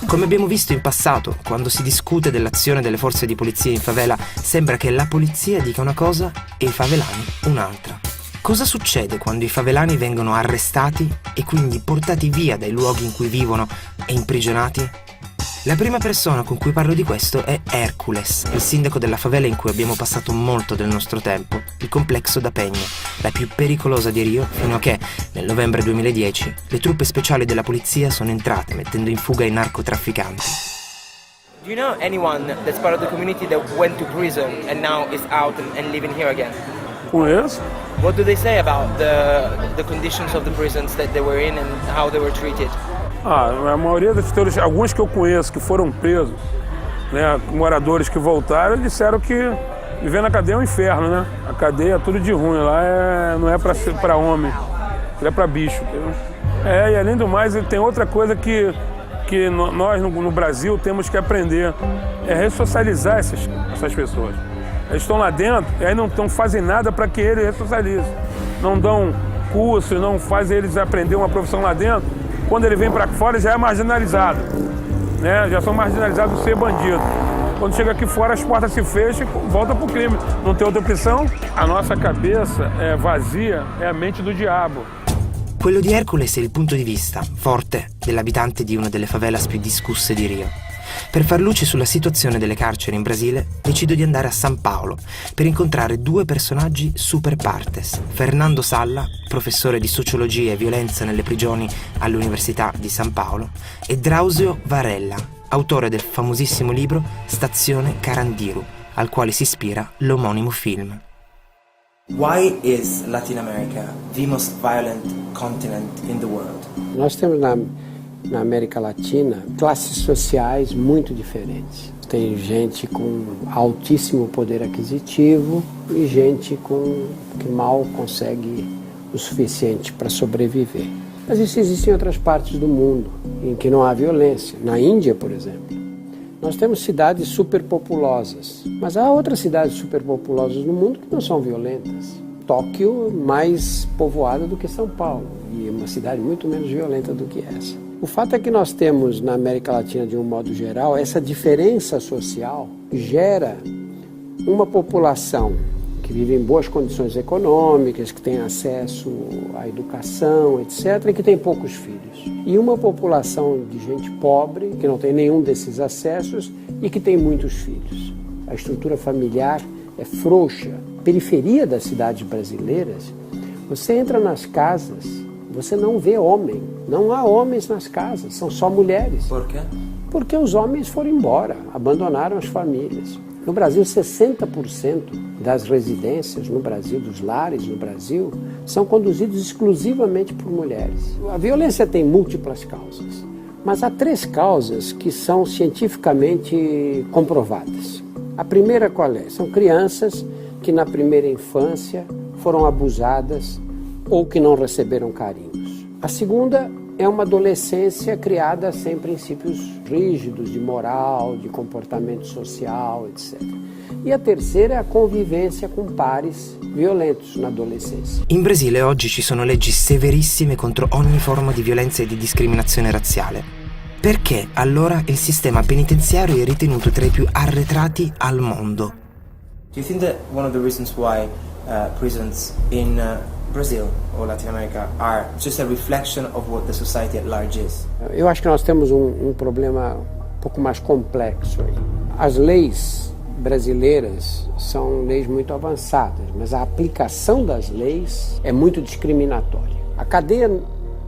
Come abbiamo visto in passato, quando si discute dell'azione delle forze di polizia in favela, sembra che la polizia dica una cosa e i favelani un'altra. Cosa succede quando i favelani vengono arrestati e quindi portati via dai luoghi in cui vivono e imprigionati? La prima persona con cui parlo di questo è Hércules, il sindaco della favela in cui abbiamo passato molto del nostro tempo, il complesso da Peña, la più pericolosa di Rio, fino a che, nel novembre 2010, le truppe speciali della polizia sono entrate mettendo in fuga i narcotrafficanti. Do you know anyone that's part of the community that went to prison and now is out and living here again? Conheço. What do they say about the conditions of the prisons that they were in and how they were treated? A maioria das teorias, alguns que eu conheço que foram presos, né, moradores que voltaram, disseram que viver na cadeia é um inferno, né? A cadeia é tudo de ruim, lá não é para homem, é para bicho. Entendeu? E além do mais, tem outra coisa que nós no Brasil temos que aprender, é ressocializar essas pessoas. Eles estão lá dentro e aí não fazem nada para que eles ressocializem. Não dão curso, não fazem eles aprender uma profissão lá dentro. Quando ele vem para fora, já é marginalizado, né? Já são marginalizados de ser bandido. Quando chega aqui fora, as portas se fecham e volta para o crime. Não tem outra opção. A nossa cabeça é vazia, é a mente do diabo. Quello di Hércules è il punto di vista, forte, dell'abitante di una delle favelas più discusse di Rio. Per far luce sulla situazione delle carceri in Brasile, decido di andare a San Paolo per incontrare due personaggi super partes. Fernando Salla, professore di sociologia e violenza nelle prigioni all'Università di San Paolo, e Drauzio Varela, autore del famosissimo libro Stazione Carandiru, al quale si ispira l'omonimo film. Why is Latin America the most violent continent in the world? Nós temos na América Latina classes sociais muito diferentes. Tem gente com altíssimo poder aquisitivo e gente que mal consegue o suficiente para sobreviver. Mas isso existe em outras partes do mundo, em que não há violência. Na Índia, por exemplo, nós temos cidades superpopulosas, mas há outras cidades superpopulosas no mundo que não são violentas. Tóquio mais povoada do que São Paulo, e é uma cidade muito menos violenta do que essa. O fato é que nós temos na América Latina, de um modo geral, essa diferença social gera uma população que vive em boas condições econômicas, que tem acesso à educação, etc., e que tem poucos filhos. E uma população de gente pobre, que não tem nenhum desses acessos e que tem muitos filhos. A estrutura familiar é frouxa. Periferia das cidades brasileiras, você entra nas casas, você não vê homem. Não há homens nas casas, são só mulheres. Por quê? Porque os homens foram embora, abandonaram as famílias. No Brasil, 60% das residências no Brasil, dos lares no Brasil, são conduzidos exclusivamente por mulheres. A violência tem múltiplas causas, mas há 3 causas que são cientificamente comprovadas. A primeira qual é? São crianças que na primeira infância foram abusadas ou que não receberam carinhos. A segunda é uma adolescência criada sem princípios rígidos de moral, de comportamento social, etc. E a terceira é a convivência com pares violentos na adolescência. In Brasile oggi ci sono leggi severissime contro ogni forma di violenza e di discriminazione razziale. Perché allora il sistema penitenziario è ritenuto tra i più arretrati al mondo? Do you think that one of the reasons why prisons in Brazil or Latin America are just a reflection of what the society at large is? Eu acho que nós temos um problema um pouco mais complexo aí. As leis brasileiras são leis muito avançadas, mas a aplicação das leis é muito discriminatória. A cadeia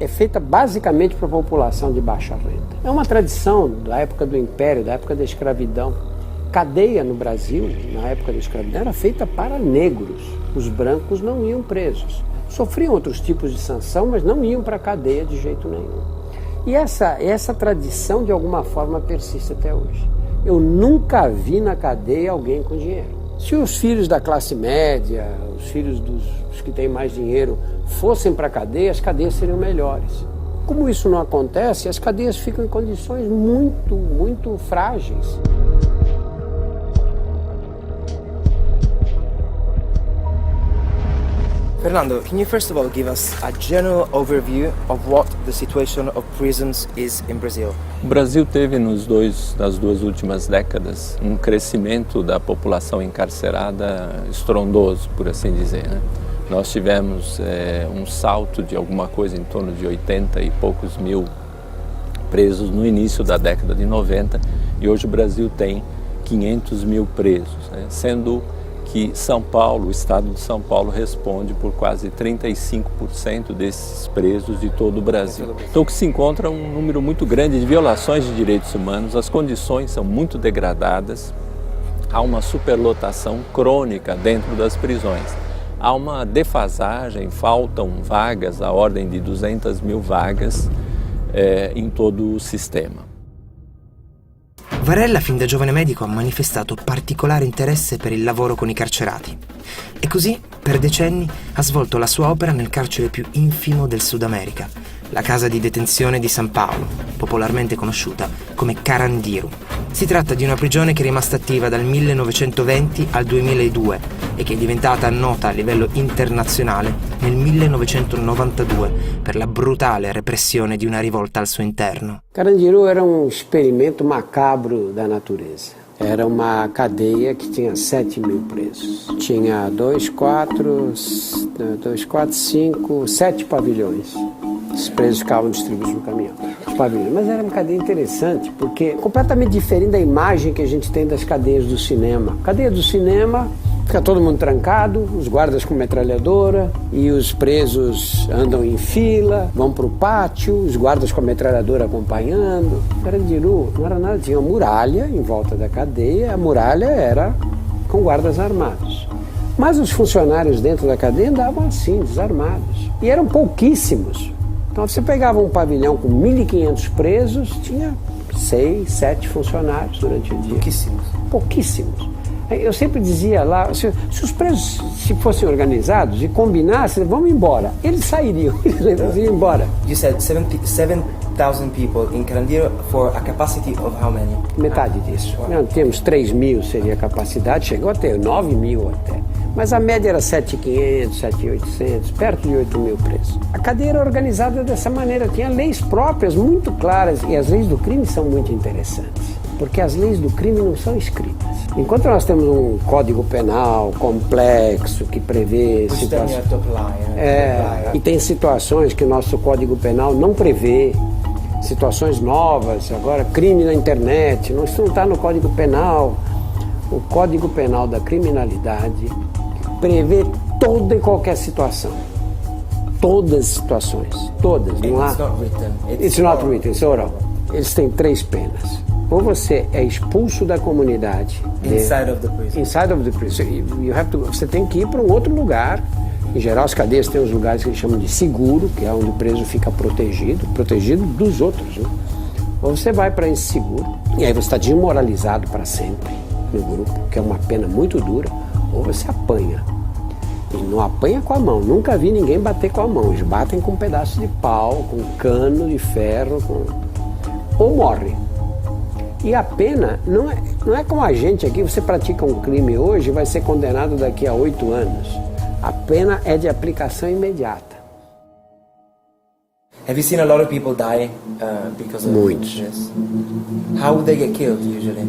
é feita basicamente para a população de baixa renda. É uma tradição da época do Império, da época da escravidão. Cadeia no Brasil, na época da escravidão, era feita para negros. Os brancos não iam presos. Sofriam outros tipos de sanção, mas não iam para a cadeia de jeito nenhum. E essa tradição, de alguma forma, persiste até hoje. Eu nunca vi na cadeia alguém com dinheiro. Se os filhos da classe média, os filhos dos que têm mais dinheiro, fossem para a cadeia, as cadeias seriam melhores. Como isso não acontece, as cadeias ficam em condições muito, muito frágeis. Fernando, can you first of all give us a general overview of what the situation of prisons is in Brazil? O Brasil teve nas duas últimas décadas um crescimento da população encarcerada estrondoso, por assim dizer, né? Nós tivemos um salto de alguma coisa em torno de 80 e poucos mil presos no início da década de 90 e hoje o Brasil tem 500 mil presos, né? Sendo que São Paulo, o estado de São Paulo, responde por quase 35% desses presos de todo o Brasil. Então o que se encontra é um número muito grande de violações de direitos humanos, as condições são muito degradadas, há uma superlotação crônica dentro das prisões, há uma defasagem, faltam vagas, a ordem de 200 mil vagas in todo o sistema. Varela, fin da giovane medico, ha manifestato particolare interesse per il lavoro con i carcerati e così, per decenni, ha svolto la sua opera nel carcere più infimo del Sud America, la casa di detenzione di San Paolo, popolarmente conosciuta come Carandiru. Si tratta di una prigione che è rimasta attiva dal 1920 al 2002 e che è diventata nota a livello internazionale nel 1992 per la brutale repressione di una rivolta al suo interno. Carandiru era um experimento macabro da natureza. Era uma cadeia que tinha 7 mil presos. Tinha 7 pavilhões. Os presos ficavam distribuídos no caminhão. Os pavilhões. Mas era uma cadeia interessante, porque completamente diferente da imagem que a gente tem das cadeias do cinema. Cadeia do cinema, fica todo mundo trancado, os guardas com metralhadora e os presos andam em fila, vão para o pátio, os guardas com a metralhadora acompanhando. Carandiru não era nada, tinha uma muralha em volta da cadeia, a muralha era com guardas armados. Mas os funcionários dentro da cadeia andavam assim, desarmados. E eram pouquíssimos. Então você pegava um pavilhão com 1.500 presos, tinha 6, 7 funcionários durante o dia. Pouquíssimos. Pouquíssimos. Eu sempre dizia lá, se os presos se fossem organizados e combinassem, vamos embora, eles sairiam, eles iam embora. You said 7,000 people in Carandiru for a capacity of how many? Metade disso. Não, temos 3.000 seria a capacidade, chegou a ter 9.000 até. Mas a média era 7.500, 7.800, perto de 8.000 presos. A cadeia era organizada dessa maneira, tinha leis próprias muito claras e as leis do crime são muito interessantes, porque as leis do crime não são escritas. Enquanto nós temos um código penal complexo que prevê situações... E tem situações que o nosso código penal não prevê, situações novas, agora crime na internet, isso não está no código penal. O Código Penal da Criminalidade prevê toda e qualquer situação. Todas as situações. Todas. Não há... It's not written, it's oral. Eles têm 3 penas. Ou você é expulso da comunidade. Inside of the prison. Inside of the prison. Você tem que ir para um outro lugar. Em geral, as cadeias têm os lugares que eles chamam de seguro, que é onde o preso fica protegido dos outros, né? Ou você vai para esse seguro, e aí você está desmoralizado para sempre no grupo, que é uma pena muito dura, ou você apanha. E não apanha com a mão, nunca vi ninguém bater com a mão, eles batem com um pedaço de pau, com cano de ferro, ou morre. E a pena não é como a gente aqui, você pratica um crime hoje e vai ser condenado daqui a 8 anos. A pena é de aplicação imediata. Have you seen a lot of people die because of Muitos. this? How would they get killed usually?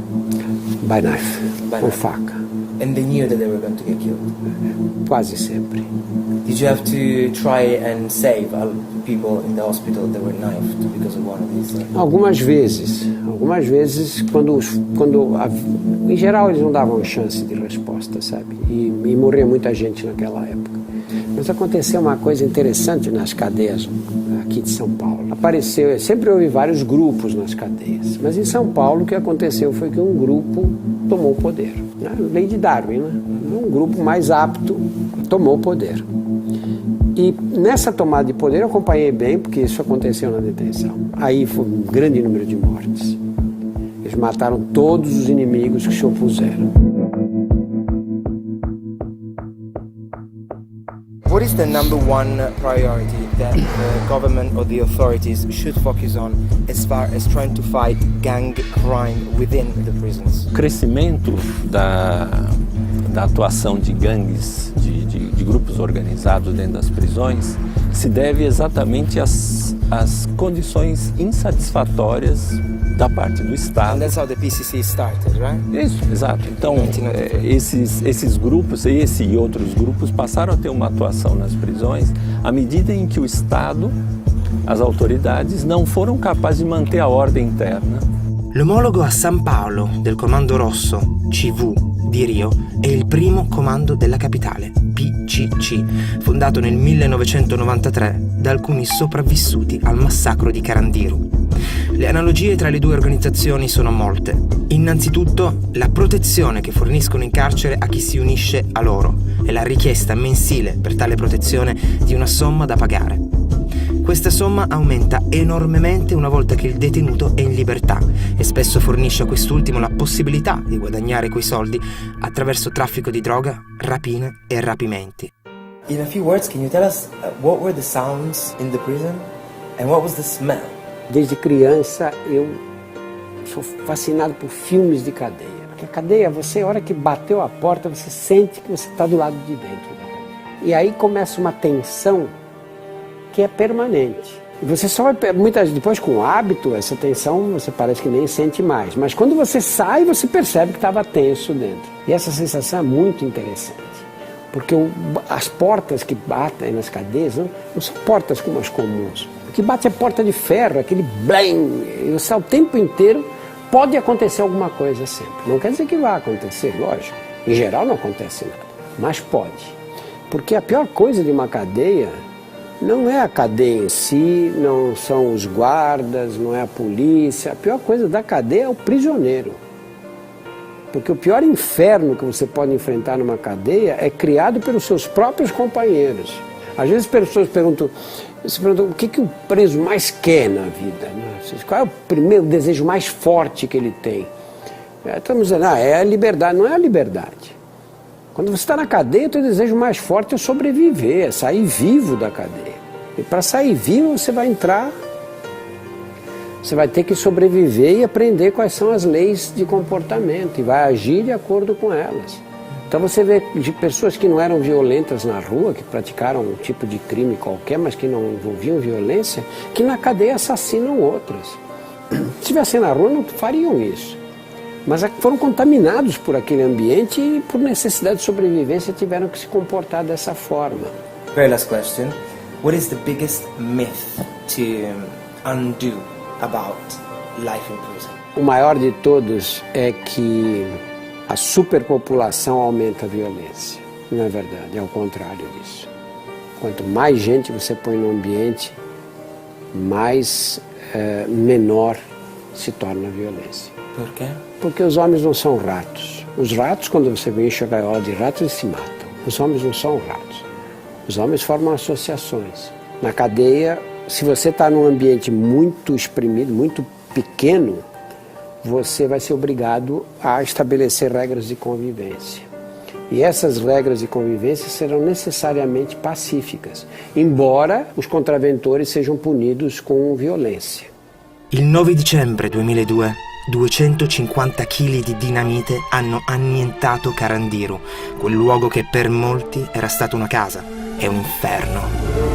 By knife, By com knife. faca. And they knew that they were going to get killed. Quase sempre. Did you have to try and save people in the hospital that were knifed because of one of these? Algumas vezes, em geral eles não davam chance de resposta, sabe? E morria muita gente naquela época. Mas aconteceu uma coisa interessante nas cadeias aqui de São Paulo. Sempre houve vários grupos nas cadeias, mas em São Paulo o que aconteceu foi que um grupo tomou o poder. Lei de Darwin, né? Um grupo mais apto tomou o poder. E nessa tomada de poder eu acompanhei bem, porque isso aconteceu na detenção. Aí foi um grande número de mortes. Eles mataram todos os inimigos que se opuseram. What is the number one priority that the government or the authorities should focus on as far as trying to fight gang crime within the prisons? O crescimento da atuação de gangues, de grupos organizados dentro das prisões se deve exatamente às condições insatisfatórias da parte do Estado. And that's how the PCC started, right? Isso, exato. Então, esses grupos, esse e outros grupos, passaram a ter uma atuação nas prisões à medida em que o Estado, as autoridades, não foram capazes de manter a ordem interna. L'omologo a San Paolo del Comando Rosso, CV, di Rio è il primo comando della capitale, PCC, fondato nel 1993 da alcuni sopravvissuti al massacro di Carandiru. Le analogie tra le due organizzazioni sono molte. Innanzitutto, la protezione che forniscono in carcere a chi si unisce a loro e la richiesta mensile per tale protezione di una somma da pagare. Questa somma aumenta enormemente una volta che il detenuto è in libertà e spesso fornisce a quest'ultimo la possibilità di guadagnare quei soldi attraverso traffico di droga, rapine e rapimenti. In a few words, can you tell us what were the sounds in the prison and what was the smell? Desde criança eu sou fascinado por filmes de cadeia. Porque a cadeia, você, a hora que bateu a porta, você sente que você está do lado de dentro da cadeia. E aí começa uma tensão que é permanente. E você só vai, muitas depois com o hábito, essa tensão você parece que nem sente mais. Mas quando você sai, você percebe que estava tenso dentro. E essa sensação é muito interessante. Porque as portas que batem nas cadeias não são portas como as comuns. O que bate é porta de ferro, aquele blam. E você, o tempo inteiro pode acontecer alguma coisa sempre. Não quer dizer que vai acontecer, lógico. Em geral não acontece nada. Mas pode. Porque a pior coisa de uma cadeia não é a cadeia em si, não são os guardas, não é a polícia. A pior coisa da cadeia é o prisioneiro. Porque o pior inferno que você pode enfrentar numa cadeia é criado pelos seus próprios companheiros. Às vezes as pessoas perguntam o que o preso mais quer na vida, né? Qual é o primeiro desejo mais forte que ele tem? Estamos dizendo, é a liberdade. Não é a liberdade. Quando você está na cadeia, o teu desejo mais forte é sobreviver, é sair vivo da cadeia. E para sair vivo, você vai entrar, você vai ter que sobreviver e aprender quais são as leis de comportamento e vai agir de acordo com elas. Então você vê de pessoas que não eram violentas na rua, que praticaram um tipo de crime qualquer, mas que não envolviam violência, que na cadeia assassinam outras. Se estivessem na rua, não fariam isso. Mas foram contaminados por aquele ambiente e por necessidade de sobrevivência tiveram que se comportar dessa forma. Very last question. What is the biggest myth to undo about life in prison? O maior de todos é que a superpopulação aumenta a violência. Não é verdade, é o contrário disso. Quanto mais gente você põe no ambiente, mais menor se torna a violência. Por quê? Porque os homens não são ratos. Os ratos, quando você enche a gaiola de ratos, eles se matam. Os homens não são ratos. Os homens formam associações. Na cadeia, se você está num ambiente muito exprimido, muito pequeno, você vai ser obrigado a estabelecer regras de convivência. E essas regras de convivência serão necessariamente pacíficas, embora os contraventores sejam punidos com violência. Il 9 dicembre 2002, 250 kg di dinamite hanno annientato Carandiru, quel luogo che per molti era stato una casa e un inferno.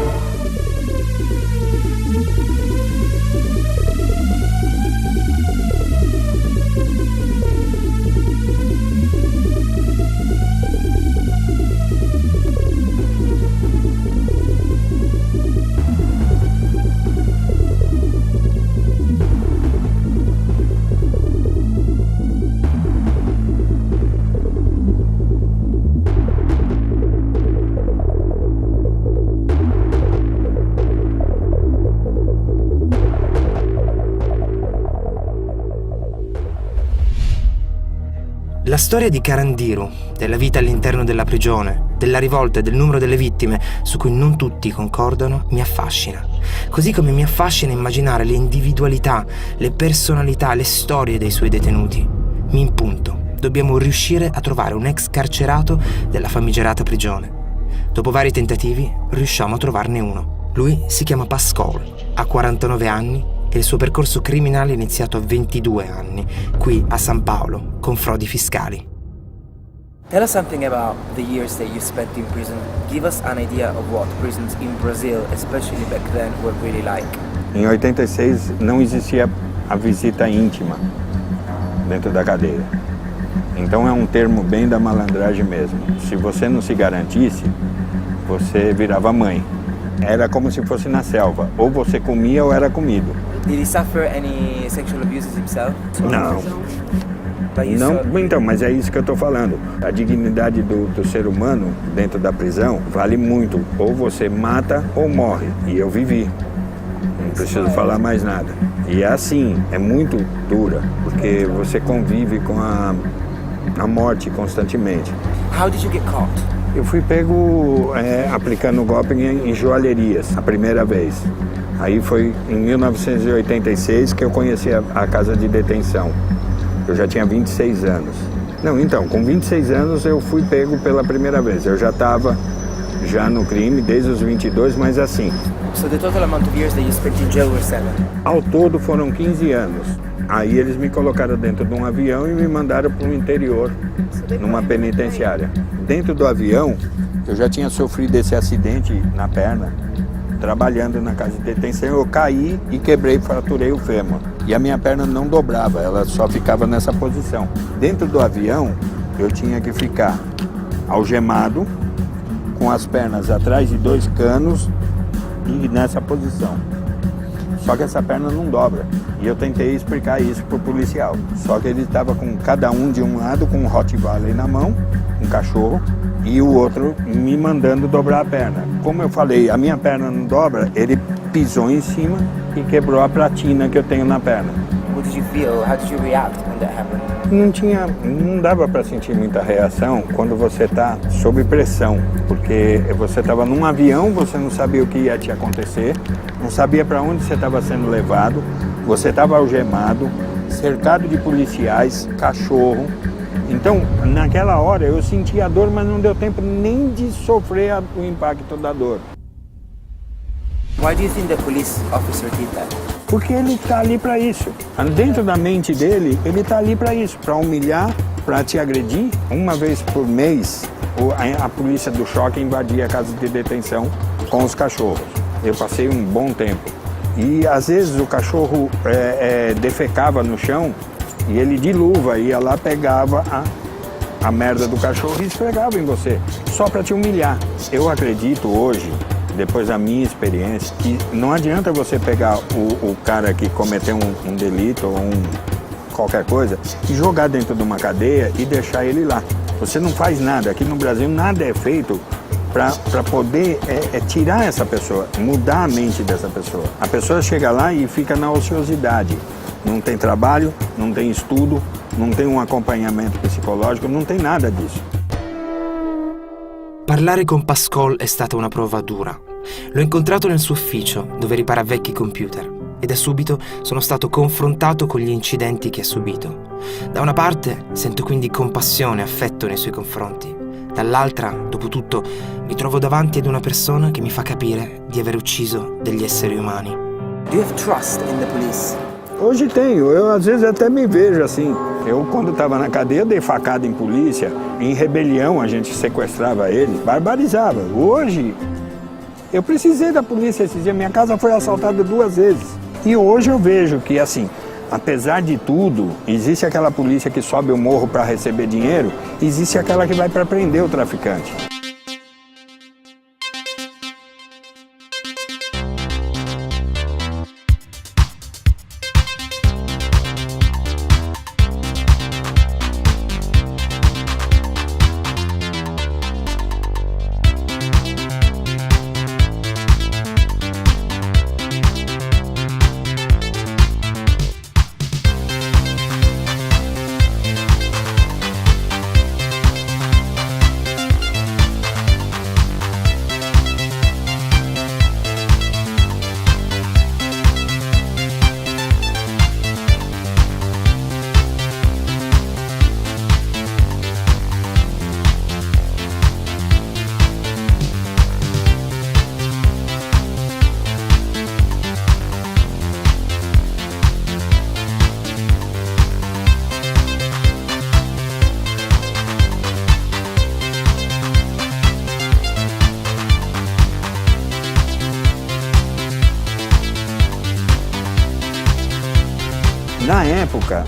La storia di Carandiru, della vita all'interno della prigione, della rivolta e del numero delle vittime, su cui non tutti concordano, mi affascina. Così come mi affascina immaginare le individualità, le personalità, le storie dei suoi detenuti. Mi impunto, dobbiamo riuscire a trovare un ex carcerato della famigerata prigione. Dopo vari tentativi, riusciamo a trovarne uno. Lui si chiama Pascal, ha 49 anni e il suo percorso criminale è iniziato a 22 anni, qui a San Paolo, con frodi fiscali. Tell us something about the years that you spent in prison. Give us an idea of what prisons in Brazil, especially back then, were really like. Em 86 não existia a visita íntima dentro da cadeia. Então é um termo bem da malandragem mesmo. Se você não se garantisse, você virava mãe. Era como se fosse na selva. Ou você comia ou era comido. Did he suffer any sexual abuses himself? Não. But you Não, saw- então, mas é isso que eu estou falando. A dignidade do ser humano dentro da prisão vale muito. Ou você mata ou morre. E eu vivi. Não preciso falar mais nada. E é assim, é muito dura, porque você convive com a morte constantemente. How did you get caught? Eu fui pego aplicando golpe em joalherias, a primeira vez. Aí foi em 1986 que eu conheci a casa de detenção. Eu já tinha 26 anos. Não, então, com 26 anos eu fui pego pela primeira vez. Eu já estava no crime desde os 22, mas assim. So the total amount of years that you spent in jail were 7. Ao todo foram 15 anos. Aí eles me colocaram dentro de um avião e me mandaram para o interior, numa penitenciária. Dentro do avião, eu já tinha sofrido esse acidente na perna, trabalhando na casa de detenção. Eu caí e quebrei, fraturei o fêmur. E a minha perna não dobrava, ela só ficava nessa posição. Dentro do avião, eu tinha que ficar algemado, com as pernas atrás de 2 canos e nessa posição. Só que essa perna não dobra. E eu tentei explicar isso pro policial. Só que ele estava com cada um de um lado, com um Rottweiler na mão, um cachorro, e o outro me mandando dobrar a perna. Como eu falei, a minha perna não dobra, ele pisou em cima e quebrou a platina que eu tenho na perna. What did you feel? How did you react when that happened? Não dava para sentir muita reação quando você está sob pressão, porque você estava num avião, você não sabia o que ia te acontecer, não sabia para onde você estava sendo levado, você estava algemado, cercado de policiais, cachorro. Então, naquela hora eu senti a dor, mas não deu tempo nem de sofrer o impacto da dor. Why do you think the police officer did that? Porque ele está ali para isso. Dentro da mente dele, ele está ali para isso, para humilhar, para te agredir. Uma vez por mês, a polícia do choque invadia a casa de detenção com os cachorros. Eu passei um bom tempo. E às vezes o cachorro defecava no chão e ele de luva ia lá, pegava a merda do cachorro e esfregava em você, só para te humilhar. Eu acredito hoje, depois da minha experiência, que não adianta você pegar o cara que cometeu um delito ou qualquer coisa e jogar dentro de uma cadeia e deixar ele lá. Você não faz nada. Aqui no Brasil nada é feito para poder tirar essa pessoa, mudar a mente dessa pessoa. A pessoa chega lá e fica na ociosidade. Não tem trabalho, não tem estudo, non tem un accompagnamento psicologico, non tem nada disso. Parlare con Pascal è stata una prova dura. L'ho incontrato nel suo ufficio, dove ripara vecchi computer, e da subito sono stato confrontato con gli incidenti che ha subito. Da una parte sento quindi compassione e affetto nei suoi confronti. Dall'altra, dopo tutto, mi trovo davanti ad una persona che mi fa capire di aver ucciso degli esseri umani. Do you have trust in the police? Hoje tenho, eu às vezes até me vejo assim. Eu, quando estava na cadeia, dei facada em polícia, em rebelião a gente sequestrava ele, barbarizava. Hoje, eu precisei da polícia esses dias, minha casa foi assaltada 2 vezes. E hoje eu vejo que, assim, apesar de tudo, existe aquela polícia que sobe o morro para receber dinheiro, existe aquela que vai para prender o traficante. Na época,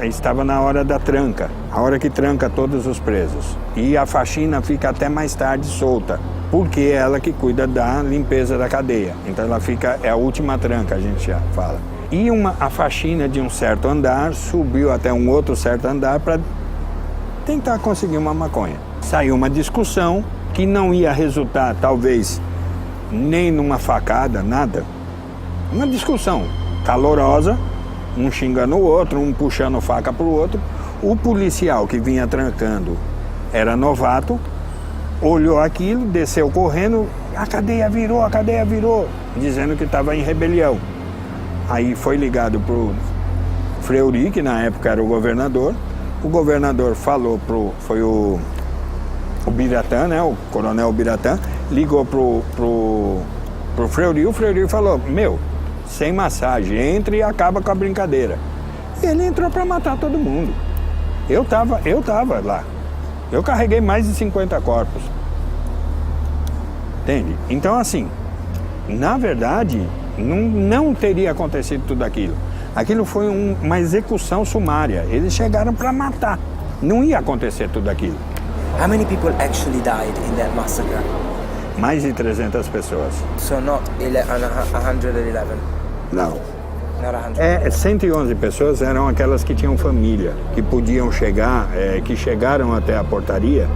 estava na hora da tranca, a hora que tranca todos os presos. E a faxina fica até mais tarde solta, porque é ela que cuida da limpeza da cadeia. Então ela fica, é a última tranca, a gente já fala. E a faxina de um certo andar subiu até um outro certo andar para tentar conseguir uma maconha. Saiu uma discussão que não ia resultar, talvez, nem numa facada, nada. Uma discussão calorosa, um xingando o outro, um puxando faca para o outro. O policial que vinha trancando era novato, olhou aquilo, desceu correndo, a cadeia virou, dizendo que estava em rebelião. Aí foi ligado para o Fleury, que na época era o governador falou foi o Biratã, né, o coronel Biratã, ligou pro Fleury, o Fleury falou, sem massagem, entre e acaba com a brincadeira. E ele entrou para matar todo mundo. Eu tava lá. Eu carreguei mais de 50 corpos. Entende? Então, assim, na verdade, não teria acontecido tudo aquilo. Aquilo foi uma execução sumária. Eles chegaram para matar. Não ia acontecer tudo aquilo. How many people actually died in that massacre? Mais de 300 pessoas. So not 111? Não. Not 100? 111 pessoas eram aquelas que tinham família, que podiam chegar, que chegaram até a portaria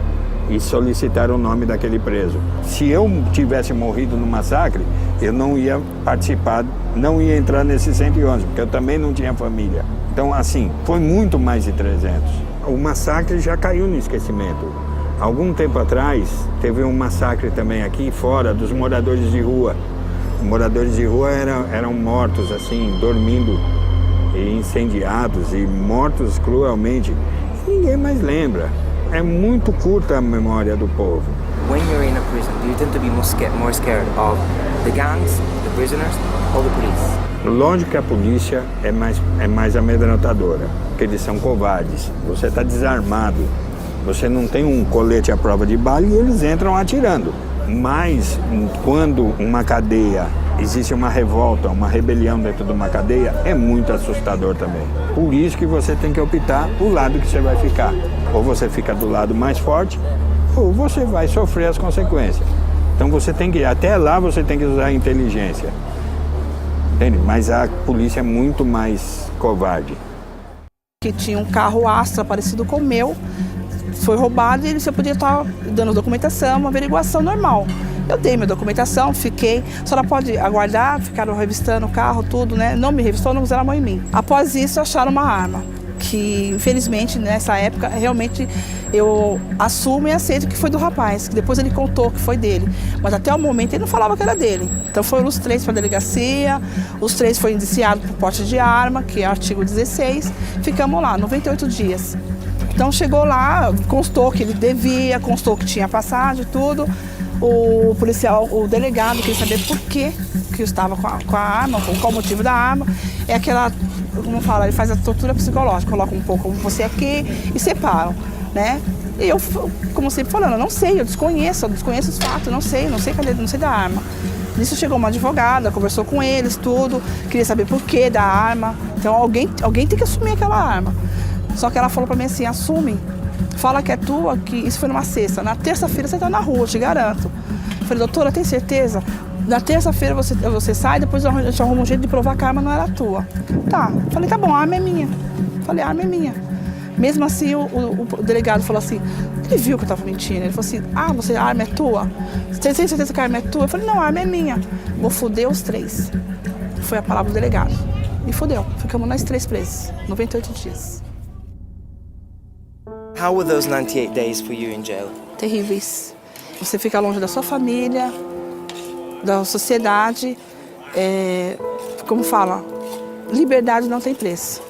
e solicitaram o nome daquele preso. Se eu tivesse morrido no massacre, eu não ia participar, não ia entrar nesses 111, porque eu também não tinha família. Então, assim, foi muito mais de 300. O massacre já caiu no esquecimento. Algum tempo atrás, teve um massacre também aqui fora dos moradores de rua. Os moradores de rua eram mortos, assim, dormindo, e incendiados e mortos cruelmente. Ninguém mais lembra. É muito curta a memória do povo. When you're in a prison, do you tend to be more scared of the gangs, the prisoners, or the police? Lógico que a polícia é mais amedrontadora, porque eles são covardes. Você está desarmado, você não tem um colete à prova de bala e eles entram atirando. Mas quando uma cadeia, existe uma revolta, uma rebelião dentro de uma cadeia, é muito assustador também. Por isso que você tem que optar o lado que você vai ficar. Ou você fica do lado mais forte, ou você vai sofrer as consequências. Então você tem que, até lá você tem que usar a inteligência. Entende? Mas a polícia é muito mais covarde. Que tinha um carro Astra parecido com o meu, foi roubado e você podia estar dando documentação, uma averiguação normal. Eu dei minha documentação, fiquei, a senhora pode aguardar, ficaram revistando o carro, tudo, né? Não me revistou, não usaram a mão em mim. Após isso, acharam uma arma, que infelizmente nessa época, realmente eu assumo e aceito que foi do rapaz, que depois ele contou que foi dele. Mas até o momento ele não falava que era dele. Então foram os 3 para a delegacia, os 3 foram indiciados por porte de arma, que é artigo 16, ficamos lá, 98 dias. Então chegou lá, constou que ele devia, constou que tinha passagem, tudo. O policial, o delegado, queria saber por que eu estava com a arma, qual o motivo da arma. É aquela, como fala, ele faz a tortura psicológica, coloca um pouco você aqui e separam, né? E eu, como sempre falando, eu não sei, eu desconheço os fatos, não sei da arma. Nisso chegou uma advogada, conversou com eles, tudo, queria saber por que da arma. Então alguém tem que assumir aquela arma. Só que ela falou pra mim assim, assume, fala que é tua, que isso foi numa sexta. Na terça-feira você tá na rua, eu te garanto. Eu falei, doutora, tem certeza? Na terça-feira você sai, depois a gente arruma um jeito de provar que a arma não era tua. Tá, falei, tá bom, a arma é minha. Falei, a arma é minha. Mesmo assim, o delegado falou assim, ele viu que eu tava mentindo. Ele falou assim, a arma é tua? Você tem certeza que a arma é tua? Eu falei, não, a arma é minha. Vou foder os 3. Foi a palavra do delegado. E fodeu, ficamos nós 3 presos, 98 dias. How were those 98 days for you in jail? Terríveis. Você fica longe da sua família, da sociedade, como fala, liberdade não tem preço.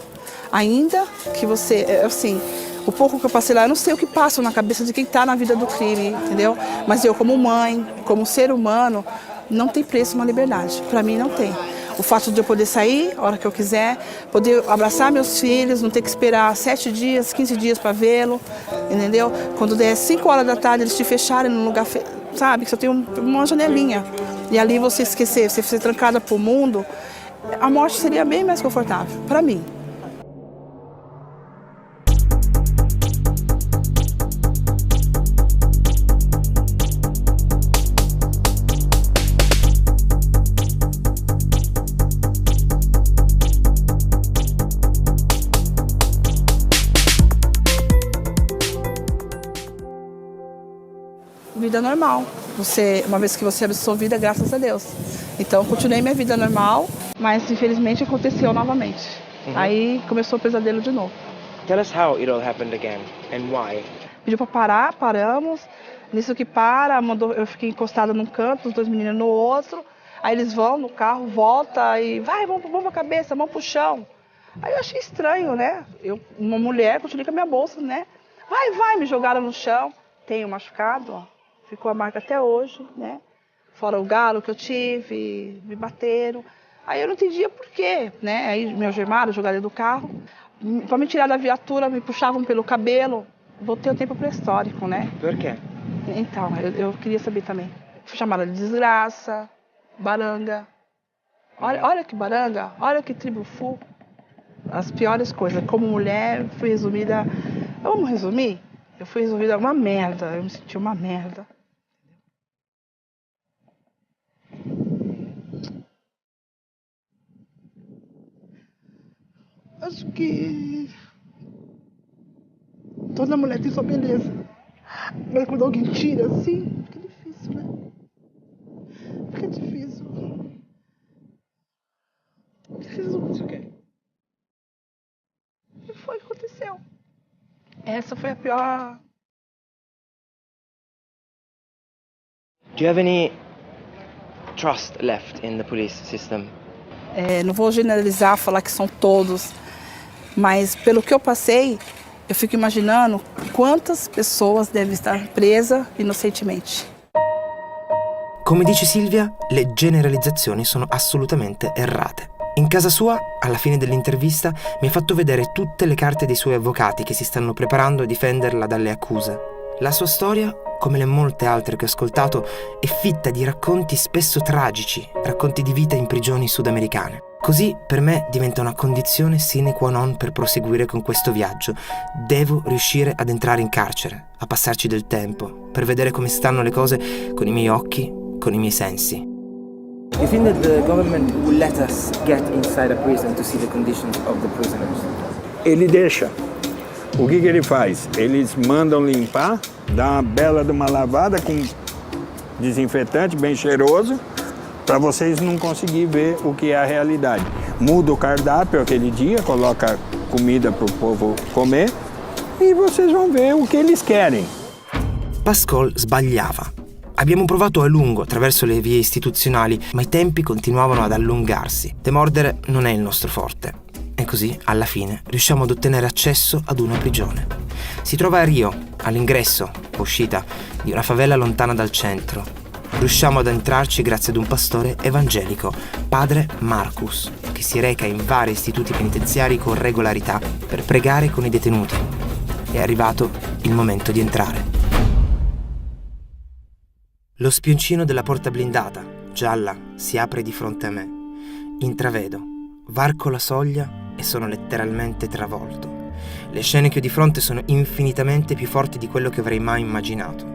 Ainda que você, assim, o pouco que eu passei lá, eu não sei o que passa na cabeça de quem está na vida do crime, entendeu? Mas eu, como mãe, como ser humano, não tem preço uma liberdade. Para mim, não tem. O fato de eu poder sair a hora que eu quiser, poder abraçar meus filhos, não ter que esperar 7 dias, 15 dias para vê-lo, entendeu? Quando der 5 horas da tarde, eles te fecharem num lugar, sabe, que só tem uma janelinha. E ali você esquecer, você ser trancada pro mundo, a morte seria bem mais confortável, para mim. vida normal. Uma vez que você é absolvida, graças a Deus. Então, eu continuei minha vida normal, mas infelizmente aconteceu novamente. Aí começou o pesadelo de novo. Tell us how it all happened again and why. Pediu para parar, paramos. Nisso que para, eu fiquei encostada num canto, os 2 meninos no outro. Aí eles vão no carro, volta e vai, vamos pra cabeça, vamos pro chão. Aí eu achei estranho, né? Uma mulher, continuei com a minha bolsa, né? Vai, me jogaram no chão. Tenho machucado, ó. Ficou a marca até hoje, né? Fora o galo que eu tive, me bateram. Aí eu não entendia por quê, né? Aí me algemaram, jogaram do carro. Para me tirar da viatura, me puxavam pelo cabelo. Voltei o tempo pré-histórico, né? Por quê? Então, eu queria saber também. Fui chamada de desgraça, baranga. Olha que baranga, olha que tribufu. As piores coisas. Como mulher, fui resumida... Vamos resumir? Eu fui resumida uma merda. Eu me senti uma merda. Acho que... toda mulher tem sua beleza. Mas quando alguém tira assim, fica difícil, né? Fica difícil. Jesus. E foi o que aconteceu. Essa foi a pior. Do you have any trust left in the police system? Não vou generalizar, falar que são todos, mas pelo que eu passei, eu fico imaginando quantas pessoas devem estar presas inocentemente. Come dice Silvia, le generalizzazioni sono assolutamente errate. In casa sua, alla fine dell'intervista, mi ha fatto vedere tutte le carte dei suoi avvocati che si stanno preparando a difenderla dalle accuse. La sua storia, come le molte altre che ho ascoltato, è fitta di racconti spesso tragici, racconti di vita in prigioni sudamericane. Così per me diventa una condizione sine qua non per proseguire con questo viaggio. Devo riuscire ad entrare in carcere, a passarci del tempo, per vedere come stanno le cose con i miei occhi, con i miei sensi. You think that the government will let us get inside a prison to see the conditions of the prisoners? Ele deixa. O que ele faz? Eles mandam limpar, dá uma bela de uma lavada com desinfetante bem cheiroso, para vocês não conseguirem ver o que é a realidade. Muda o cardápio aquele dia, coloca comida para o povo comer e vocês vão ver o que eles querem. Pascal sbagliava. Abbiamo provato a lungo attraverso le vie istituzionali, ma i tempi continuavano ad allungarsi. Demordere non è il nostro forte. E così, alla fine, riusciamo ad ottenere accesso ad una prigione. Si trova a Rio, all'ingresso, uscita, di una favela lontana dal centro. Riusciamo ad entrarci grazie ad un pastore evangelico, padre Marcus, che si reca in vari istituti penitenziari con regolarità per pregare con i detenuti. È arrivato il momento di entrare. Lo spioncino della porta blindata, gialla, si apre di fronte a me. Intravedo, varco la soglia e sono letteralmente travolto. Le scene che ho di fronte sono infinitamente più forti di quello che avrei mai immaginato.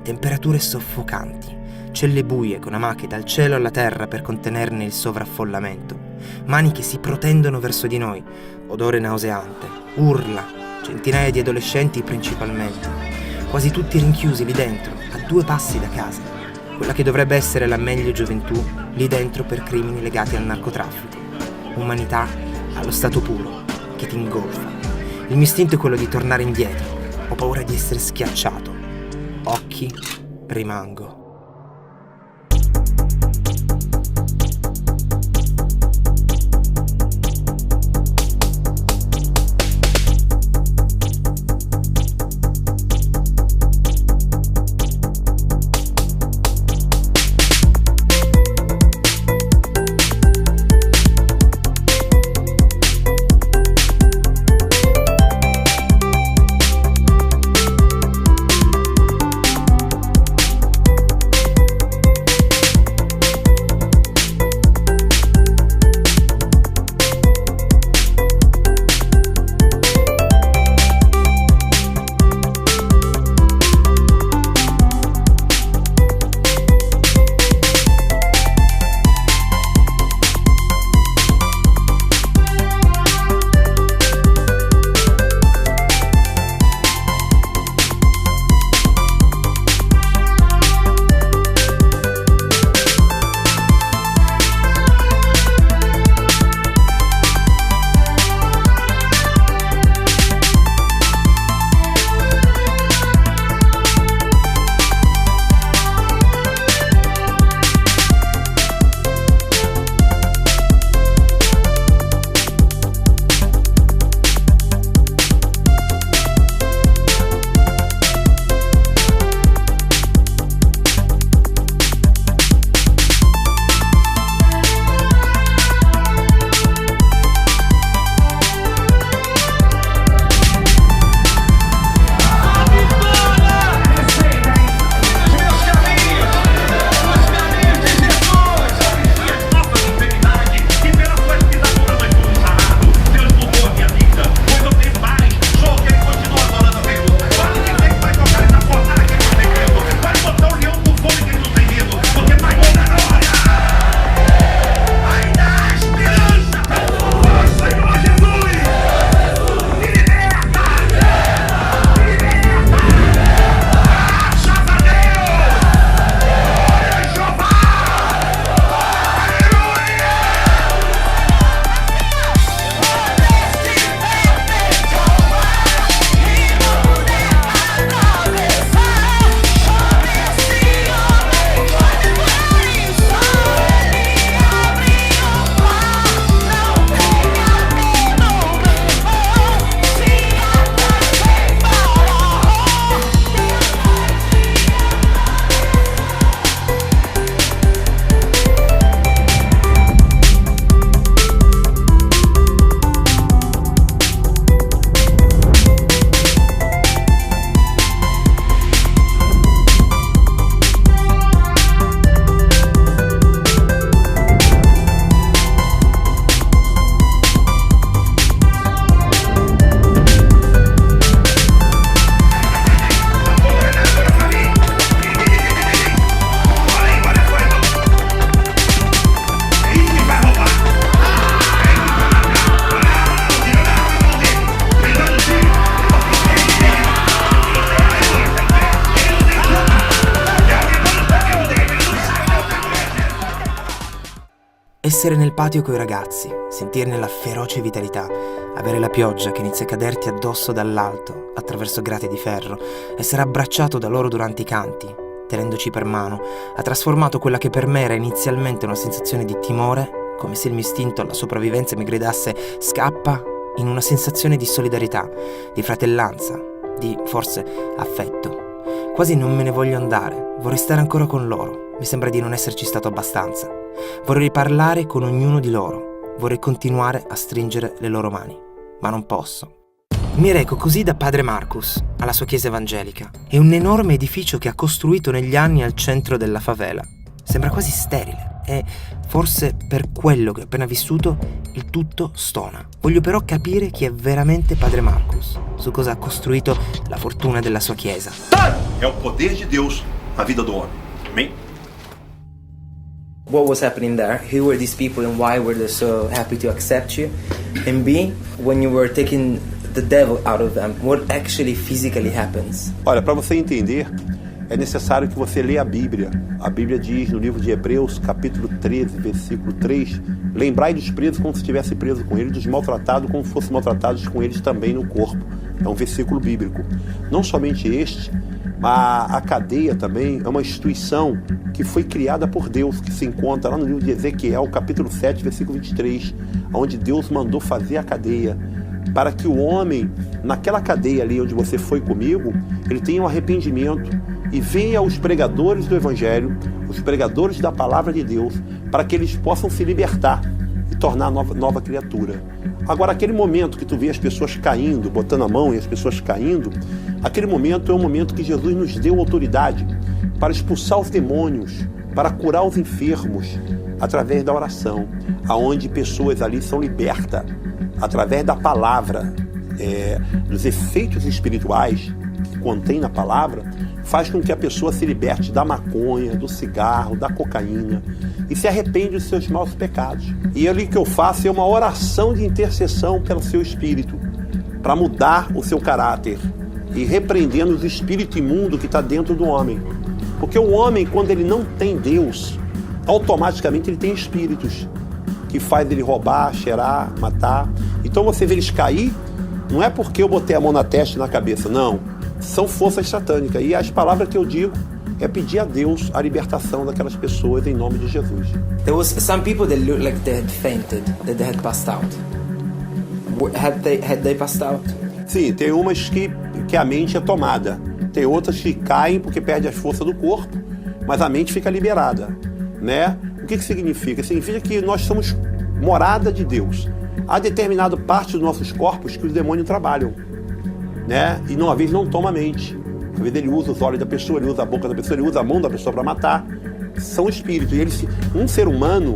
Temperature soffocanti, celle buie con amache dal cielo alla terra per contenerne il sovraffollamento, mani che si protendono verso di noi, odore nauseante, urla, centinaia di adolescenti principalmente, quasi tutti rinchiusi lì dentro, a 2 passi da casa, quella che dovrebbe essere la meglio gioventù lì dentro per crimini legati al narcotraffico. Umanità allo stato puro, che ti ingolfa. Il mio istinto è quello di tornare indietro, ho paura di essere schiacciato. Occhi, rimango. Essere nel patio coi ragazzi, sentirne la feroce vitalità, avere la pioggia che inizia a caderti addosso dall'alto, attraverso grate di ferro, essere abbracciato da loro durante i canti, tenendoci per mano, ha trasformato quella che per me era inizialmente una sensazione di timore, come se il mio istinto alla sopravvivenza mi gridasse scappa, in una sensazione di solidarietà, di fratellanza, di, forse, affetto. Quasi non me ne voglio andare, vorrei stare ancora con loro, mi sembra di non esserci stato abbastanza. Vorrei parlare con ognuno di loro, vorrei continuare a stringere le loro mani, ma non posso. Mi reco così da padre Marcus, alla sua chiesa evangelica. È un enorme edificio che ha costruito negli anni al centro della favela. Sembra quasi sterile e, forse per quello che ho appena vissuto, il tutto stona. Voglio però capire chi è veramente padre Marcus, su cosa ha costruito la fortuna della sua chiesa. É o poder de Deus na vida do homem. Amém? What was happening there? Who were these people and why were they so happy to accept you? And B, when you were taking the devil out of them, what actually physically happens? Olha, para você entender, é necessário que você leia a Bíblia. A Bíblia diz no livro de Hebreus, capítulo 13, versículo 3, lembrai dos presos como se estivesse preso com eles, dos maltratados como se fossem maltratados com eles também no corpo. É um versículo bíblico. Não somente este, mas a cadeia também é uma instituição que foi criada por Deus, que se encontra lá no livro de Ezequiel, capítulo 7, versículo 23, onde Deus mandou fazer a cadeia, para que o homem, naquela cadeia ali onde você foi comigo, ele tenha um arrependimento e venha aos pregadores do Evangelho, os pregadores da Palavra de Deus, para que eles possam se libertar e tornar nova criatura. Agora, aquele momento que tu vê as pessoas caindo, botando a mão e as pessoas caindo, aquele momento é um momento que Jesus nos deu autoridade para expulsar os demônios, para curar os enfermos, através da oração, aonde pessoas ali são libertas, através da palavra, dos efeitos espirituais que contém na palavra, faz com que a pessoa se liberte da maconha, do cigarro, da cocaína e se arrepende dos seus maus pecados. E ali que eu faço é uma oração de intercessão pelo seu espírito, para mudar o seu caráter e repreendendo o espírito imundo que está dentro do homem. Porque o homem, quando ele não tem Deus, automaticamente ele tem espíritos que faz ele roubar, cheirar, matar. Então você vê eles cair, não é porque eu botei a mão na testa e na cabeça, não. São forças satânicas. E as palavras que eu digo é pedir a Deus a libertação daquelas pessoas em nome de Jesus. There was some people that looked like they had fainted, that they had passed out. Had they passed out? Sim, tem umas que a mente é tomada. Tem outras que caem porque perde as forças do corpo, mas a mente fica liberada, né? O que significa? Significa que nós somos morada de Deus. Há determinada parte dos nossos corpos que os demônios trabalham, né? E às vezes não toma a mente. Às vezes ele usa os olhos da pessoa, ele usa a boca da pessoa, ele usa a mão da pessoa para matar. São espíritos. E um ser humano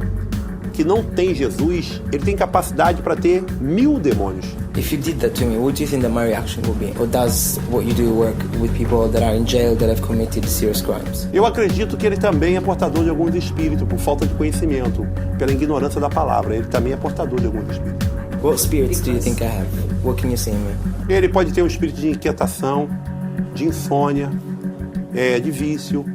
que não tem Jesus, ele tem capacidade para ter 1000 demônios. If you did that to me, what do you think that my reaction would be? Or does what you do work with people that are in jail that have committed serious crimes? Eu acredito que ele também é portador de alguns espíritos por falta de conhecimento, pela ignorância da palavra. Ele também é portador de alguns espíritos. What spirits do you think I have? What can you say in me? Ele pode ter um espírito de inquietação, de insônia, de vício,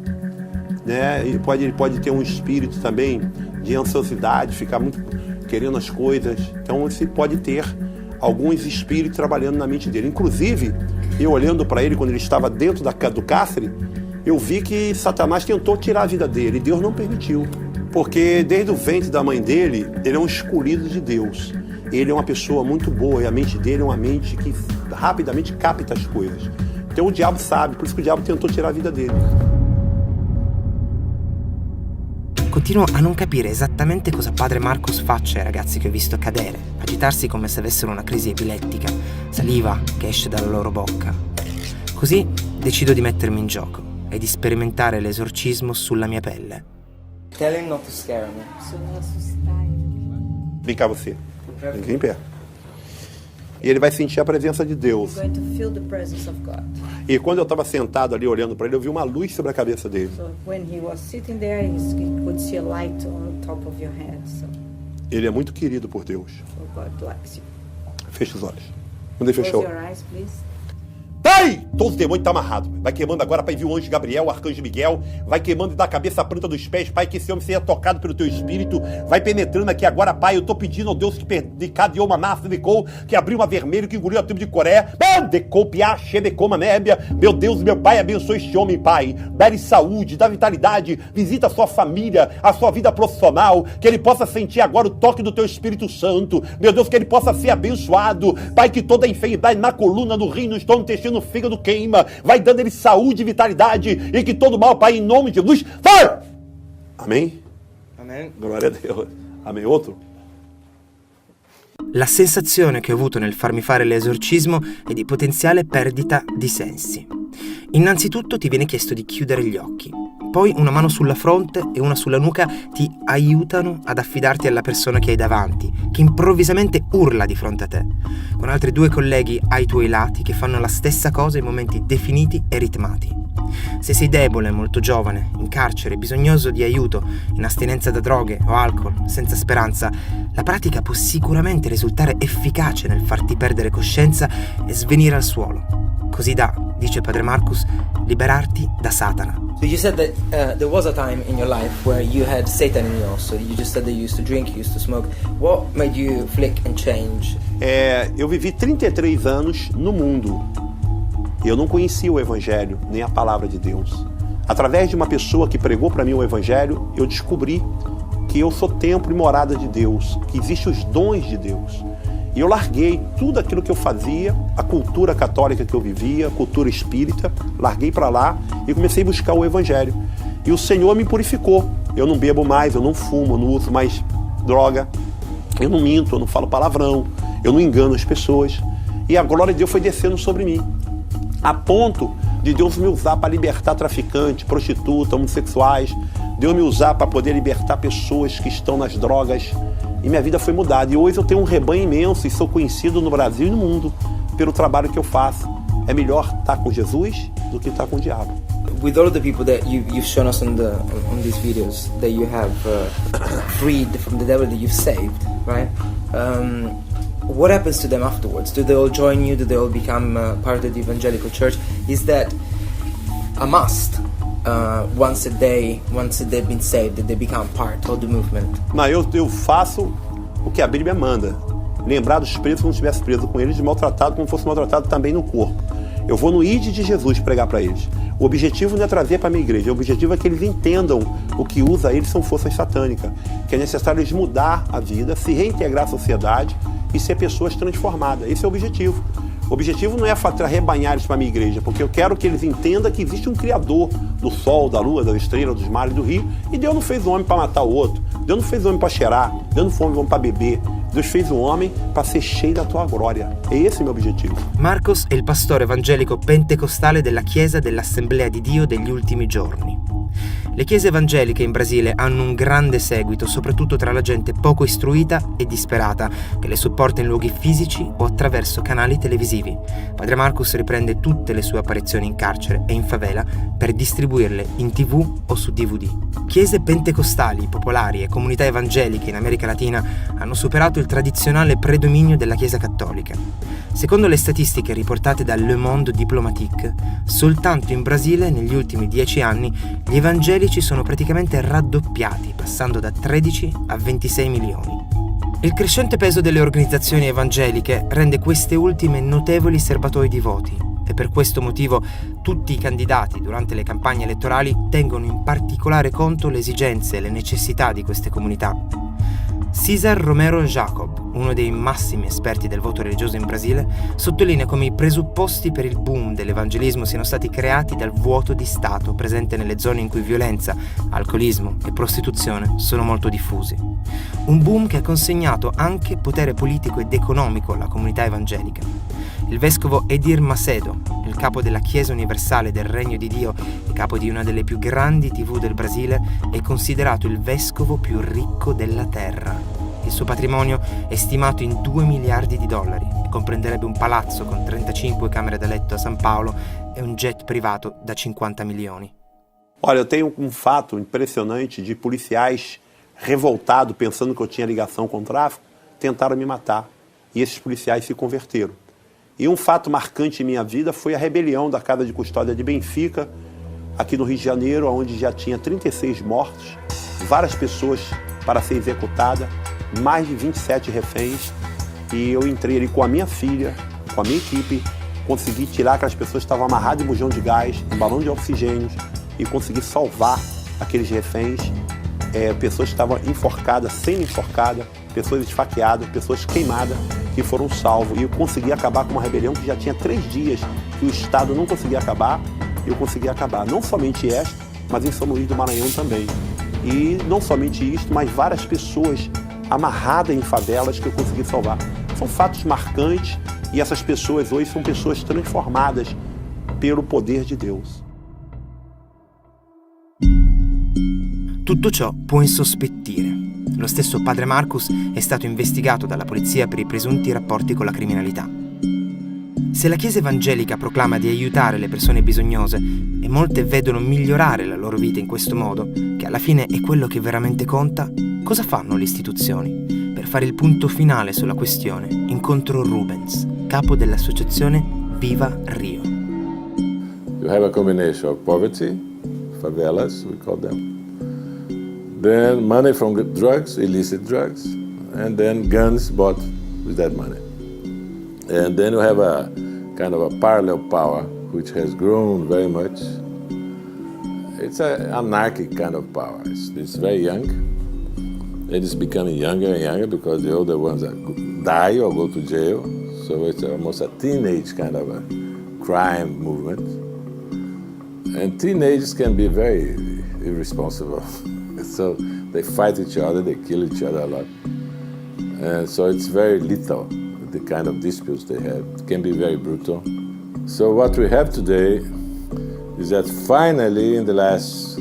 né? Ele pode ter um espírito também de ansiosidade, ficar muito querendo as coisas. Então você pode ter alguns espíritos trabalhando na mente dele. Inclusive, eu olhando para ele quando ele estava dentro do cárcere, eu vi que Satanás tentou tirar a vida dele e Deus não permitiu. Porque desde o ventre da mãe dele, ele é um escolhido de Deus. Ele é uma pessoa muito boa e a mente dele é uma mente que rapidamente capta as coisas. Então o diabo sabe, por isso que o diabo tentou tirar a vida dele. Continuo a non capire esattamente cosa padre Marcus faccia ai ragazzi che ho visto cadere, agitarsi come se avessero una crisi epilettica, saliva che esce dalla loro bocca. Così decido di mettermi in gioco e di sperimentare l'esorcismo sulla mia pelle. Tell him not to scare me. Vem cá você. Vem em pé. E ele vai sentir a presença de Deus. Going to feel the presence of God. E quando eu estava sentado ali olhando para ele, eu vi uma luz sobre a cabeça dele. So when he was sitting there, he could see a light on top of your head. So Ele é muito querido por Deus. God likes you. Feche os olhos. Quando ele fechou. Close your eyes, please. Pai! Sai! Todos os demônios estão amarrados. Vai queimando agora, Pai, envia o anjo Gabriel, o arcanjo Miguel. Vai queimando da cabeça à planta dos pés, Pai, que esse homem seja tocado pelo teu espírito. Vai penetrando aqui agora, Pai. Eu tô pedindo ao Deus que de cada ioma massa decou, que abriu uma vermelho, que engoliu a tribo de Coré. Decou, piache, decoma, nébia. Meu Deus, meu Pai, abençoe este homem, Pai. Dá-lhe saúde, dá vitalidade. Visita a sua família, a sua vida profissional. Que ele possa sentir agora o toque do teu Espírito Santo. Meu Deus, que ele possa ser abençoado. Pai, que toda enfermidade na coluna, no rim, no estômago, no intestino, no fígado queima. Vai dando ele saúde e vitalidade. E que todo mal, Pai, em nome de Jesus, fora! Amém? Amen. Glória a Deus. Amém. Outro? La sensazione che ho avuto nel farmi fare l'esorcismo è di potenziale perdita di sensi. Innanzitutto ti viene chiesto di chiudere gli occhi, poi una mano sulla fronte e una sulla nuca ti aiutano ad affidarti alla persona che hai davanti, che improvvisamente urla di fronte a te, con altri 2 colleghi ai tuoi lati che fanno la stessa cosa in momenti definiti e ritmati. Se sei debole, molto giovane, in carcere, bisognoso di aiuto, in astinenza da droghe o alcol, senza speranza, la pratica può sicuramente risultare efficace nel farti perdere coscienza e svenire al suolo. Così da, dice Padre Marcus, liberarti da Satana. So you said that there was a time in your life where you had Satan in you also. You just said that you used to drink, you used to smoke. What made you flick and change? Eu vivi 33 anos no mundo. Eu não conhecia o Evangelho, nem a Palavra de Deus. Através de uma pessoa que pregou para mim o Evangelho, eu descobri que eu sou templo e morada de Deus, que existem os dons de Deus. E eu larguei tudo aquilo que eu fazia, a cultura católica que eu vivia, a cultura espírita, larguei para lá e comecei a buscar o Evangelho. E o Senhor me purificou. Eu não bebo mais, eu não fumo, eu não uso mais droga, eu não minto, eu não falo palavrão, eu não engano as pessoas. E a glória de Deus foi descendo sobre mim, a ponto de Deus me usar para libertar traficantes, prostitutas, homossexuais, Deus me usar para poder libertar pessoas que estão nas drogas. E minha vida foi mudada. E hoje eu tenho um rebanho imenso e sou conhecido no Brasil e no mundo pelo trabalho que eu faço. É melhor estar com Jesus do que estar com o diabo. With all of the people that you've shown us on these videos that you have freed from the devil, that you've saved, right? What happens to them afterwards? Do they all join you? Do they all become part of the evangelical church? Is that a must? Once they've been saved, that they become part of the movement? Não, eu faço o que a Bíblia manda. Lembrar dos presos como se estivesse preso com eles, maltratado como fosse maltratado também no corpo. Eu vou no ID de Jesus pregar para eles. O objetivo não é trazer para a minha igreja, o objetivo é que eles entendam o que usa eles são forças satânicas, que é necessário eles mudar a vida, se reintegrar à sociedade e ser pessoas transformadas. Esse é o objetivo. O objetivo não é arrebanhar eles para a minha igreja, porque eu quero que eles entendam que existe um Criador do sol, da lua, da estrela, dos mares, do rio, e Deus não fez o homem para matar o outro, Deus não fez o homem para cheirar, Deus não fez o homem para beber, Deus fez o homem para ser cheio da tua glória. É esse o meu objetivo. Marcos è il pastore evangelico pentecostale della Chiesa dell'Assemblea di Dio degli ultimi giorni. Le chiese evangeliche in Brasile hanno un grande seguito, soprattutto tra la gente poco istruita e disperata, che le supporta in luoghi fisici o attraverso canali televisivi. Padre Marcus riprende tutte le sue apparizioni in carcere e in favela per distribuirle in TV o su DVD. Chiese pentecostali, popolari e comunità evangeliche in America Latina hanno superato il tradizionale predominio della Chiesa cattolica. Secondo le statistiche riportate da Le Monde Diplomatique, soltanto in Brasile negli ultimi 10 anni gli evangelici sono praticamente raddoppiati, passando da 13 a 26 milioni. Il crescente peso delle organizzazioni evangeliche rende queste ultime notevoli serbatoi di voti e per questo motivo tutti i candidati durante le campagne elettorali tengono in particolare conto le esigenze e le necessità di queste comunità. César Romero Jacob, uno dei massimi esperti del voto religioso in Brasile, sottolinea come i presupposti per il boom dell'evangelismo siano stati creati dal vuoto di Stato presente nelle zone in cui violenza, alcolismo e prostituzione sono molto diffusi. Un boom che ha consegnato anche potere politico ed economico alla comunità evangelica. Il vescovo Edir Macedo, il capo della Chiesa Universale del Regno di Dio e capo di una delle più grandi TV del Brasile, è considerato il vescovo più ricco della terra. Il suo patrimonio è stimato in 2 miliardi di dollari e comprenderebbe un palazzo con 35 camere da letto a São Paulo e un jet privato da 50 milioni. Olha, eu tenho um fato impressionante de policiais revoltados, pensando que eu tinha ligação com o tráfico, tentaram me matar. E esses policiais se converteram. E um fato marcante em minha vida foi a rebelião da Casa de Custódia de Benfica, aqui no Rio de Janeiro, onde já tinha 36 mortos, várias pessoas para ser executada, mais de 27 reféns. E eu entrei ali com a minha filha, com a minha equipe, consegui tirar aquelas pessoas que estavam amarradas em bujão de gás, em balão de oxigênio, e consegui salvar aqueles reféns, pessoas que estavam enforcadas, semi-enforcadas, pessoas esfaqueadas, pessoas queimadas, que foram salvos. E eu consegui acabar com uma rebelião que já tinha 3 dias, que o Estado não conseguia acabar, e eu consegui acabar. Não somente esta, mas em São Luís do Maranhão também. E não somente isso, mas várias pessoas amarradas em favelas que eu consegui salvar. São fatos marcantes, e essas pessoas hoje são pessoas transformadas pelo poder de Deus. Tutto ciò può insospettire. Lo stesso padre Marcus è stato investigato dalla polizia per i presunti rapporti con la criminalità. Se la Chiesa evangelica proclama di aiutare le persone bisognose e molte vedono migliorare la loro vita in questo modo, che alla fine è quello che veramente conta, cosa fanno le istituzioni? Per fare il punto finale sulla questione, incontro Rubens, capo dell'associazione Viva Rio. You have a combination of poverty, favelas, we call them. Then money from drugs, illicit drugs, and then guns bought with that money. And then you have a kind of a parallel power which has grown very much. It's an anarchic kind of power. It's very young. It is becoming younger and younger because the older ones die or go to jail. So it's almost a teenage kind of a crime movement. And teenagers can be very irresponsible. So they fight each other, they kill each other a lot. And so it's very lethal, the kind of disputes they have. It can be very brutal. So what we have today is that finally in the last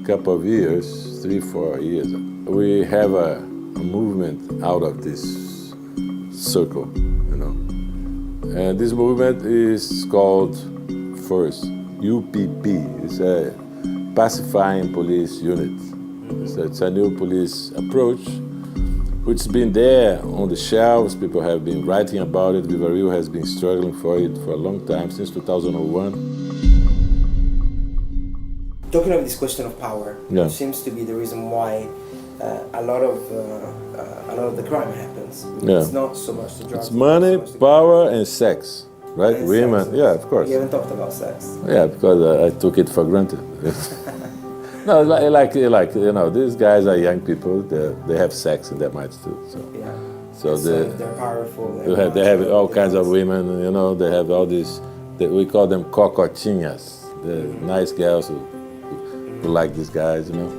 couple of years, 3-4 years, we have a movement out of this circle, you know. And this movement is called FIRST, UPP. It's a Pacifying Police Unit. So it's a new police approach, which has been there on the shelves. People have been writing about it. Viva Rio has been struggling for it for a long time, since 2001. Talking of this question of power, Yeah. seems to be the reason why a lot of the crime happens. Yeah. It's not so much the drugs. It's money, it's the- power, and sex, right? and Women, sex. yeah, of course. You haven't talked about sex. Yeah, because I took it for granted. No, like you know, these guys are young people. They have sex in their minds too. So, Yeah. so They're powerful. they have all kinds of women. You know, they have all these. We call them cocotinhas. The nice girls who like these guys. You know,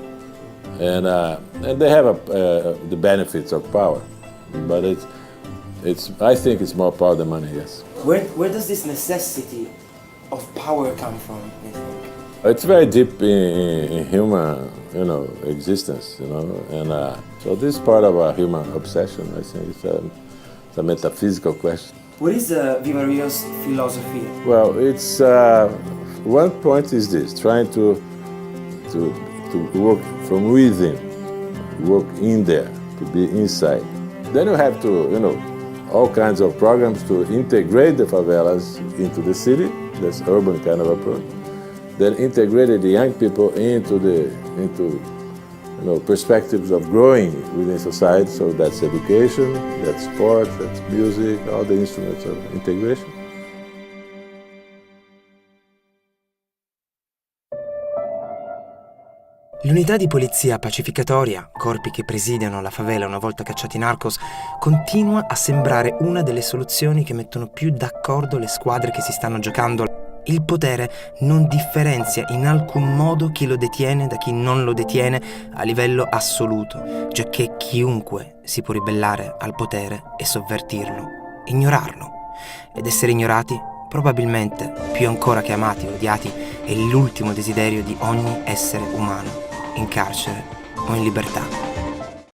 and they have the benefits of power, but it's. I think it's more power than money. Yes. Where does this necessity of power come from, you think? It's very deep in human, you know, existence, you know, and so this is part of our human obsession. I think it's a metaphysical question. What is Viva Rio's philosophy? Well, it's one point is this: trying to work from within, work in there, to be inside. Then you have to, you know, all kinds of programs to integrate the favelas into the city. That's urban kind of approach. Then integrated the young people into you know, perspectives of growing within society. So that's education, that's sport, that's music, all the instruments of integration. L'unità di polizia pacificatoria, corpi che presidiano la favela una volta cacciati i narcos, continua a sembrare una delle soluzioni che mettono più d'accordo le squadre che si stanno giocando. Il potere non differenzia in alcun modo chi lo detiene da chi non lo detiene a livello assoluto, giacché chiunque si può ribellare al potere e sovvertirlo, ignorarlo. Ed essere ignorati, probabilmente più ancora che amati o odiati, è l'ultimo desiderio di ogni essere umano, in carcere o in libertà.